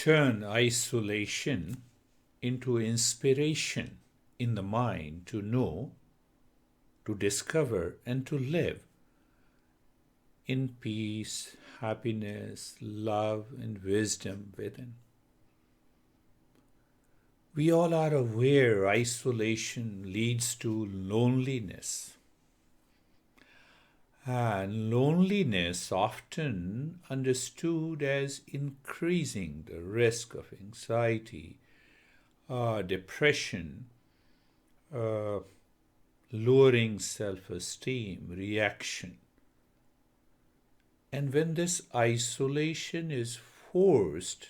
turn isolation into inspiration in the mind to know, to discover, and to live in peace, happiness, love, and wisdom within. We all are aware isolation leads to loneliness. And loneliness often understood as increasing the risk of anxiety, depression, lowering self-esteem, reaction. And when this isolation is forced,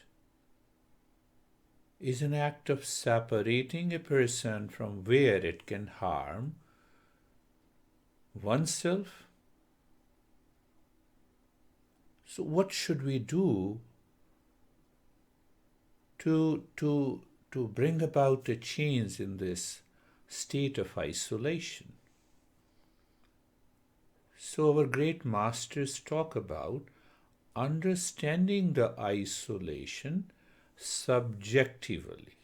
is an act of separating a person from where it can harm oneself. So what should we do to bring about a change in this state of isolation? So our great masters talk about understanding the isolation subjectively.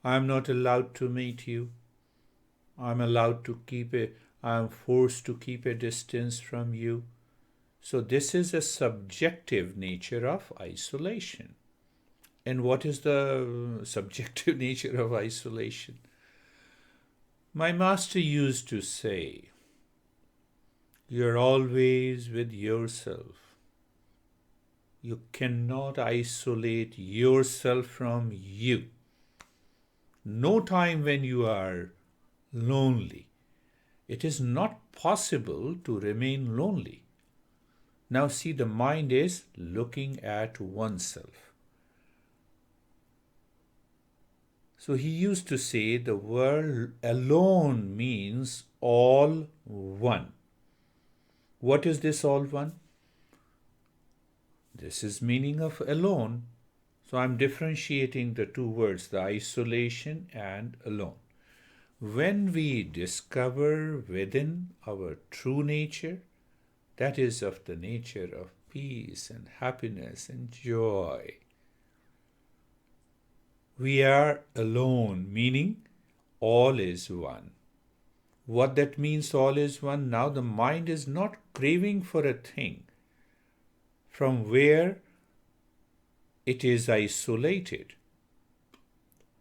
I am not allowed to meet you. I am forced to keep a distance from you. So this is a subjective nature of isolation. And what is the subjective nature of isolation? My master used to say, you're always with yourself. You cannot isolate yourself from you. No time when you are lonely. It is not possible to remain lonely. Now see, the mind is looking at oneself. So he used to say the word alone means all one. What is this all one? This is meaning of alone. So I'm differentiating the two words, the isolation and alone. When we discover within our true nature, that is of the nature of peace and happiness and joy, we are alone, meaning all is one. What that means, all is one? Now the mind is not craving for a thing from where it is isolated.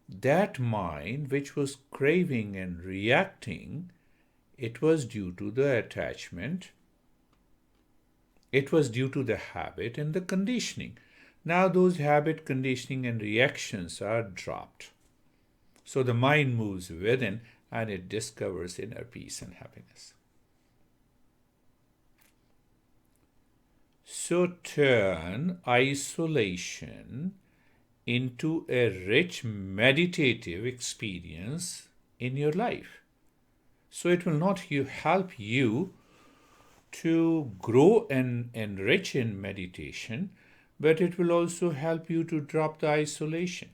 That mind which was craving and reacting, it was due to the attachment, it was due to the habit and the conditioning. Now those habit, conditioning, and reactions are dropped. So the mind moves within and it discovers inner peace and happiness. So turn isolation into a rich meditative experience in your life. So it will not help you to grow and enrich in meditation, but it will also help you to drop the isolation.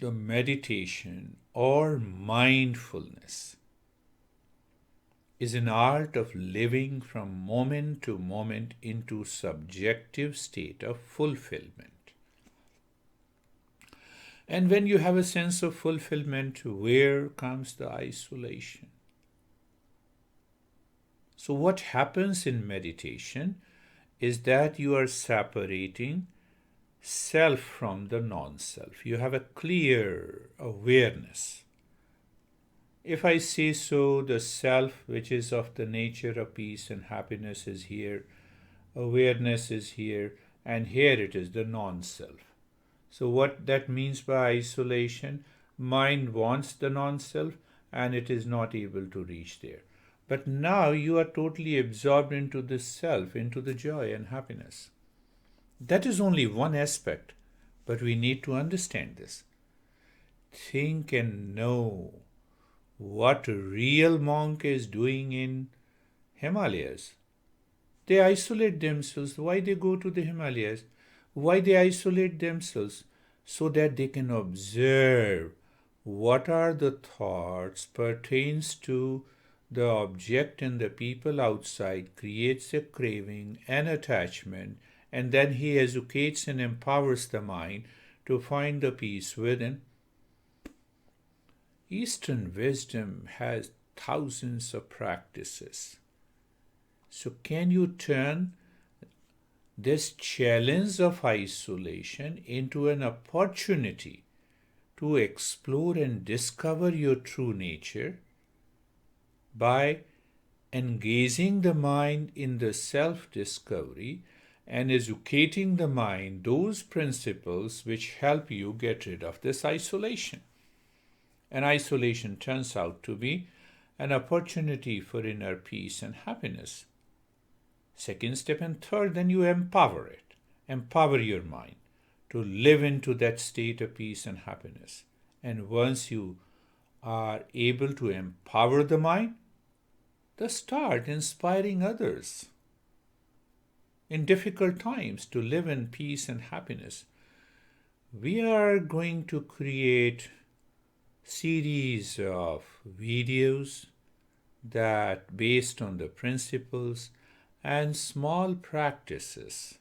The meditation or mindfulness is an art of living from moment to moment into subjective state of fulfillment. And when you have a sense of fulfillment, where comes the isolation? So what happens in meditation is that you are separating self from the non-self. You have a clear awareness. If I say so, the self, which is of the nature of peace and happiness, is here, awareness is here, and here it is the non-self. So what that means by isolation, mind wants the non-self and it is not able to reach there. But now you are totally absorbed into the self, into the joy and happiness. That is only one aspect, but we need to understand this. Think and know what a real monk is doing in Himalayas. They isolate themselves. Why they go to the Himalayas? Why they isolate themselves? So that they can observe what are the thoughts pertains to the object and the people outside creates a craving and attachment, and then he educates and empowers the mind to find the peace within. Eastern wisdom has thousands of practices. So can you turn this challenge of isolation into an opportunity to explore and discover your true nature by engaging the mind in the self-discovery and educating the mind those principles which help you get rid of this isolation? And isolation turns out to be an opportunity for inner peace and happiness. Second step and third, then you empower it. Empower your mind to live into that state of peace and happiness. And once you are able to empower the mind, then start inspiring others in difficult times to live in peace and happiness. We are going to create series of videos that based on the principles and small practices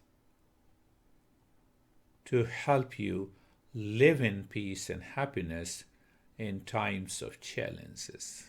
to help you live in peace and happiness in times of challenges.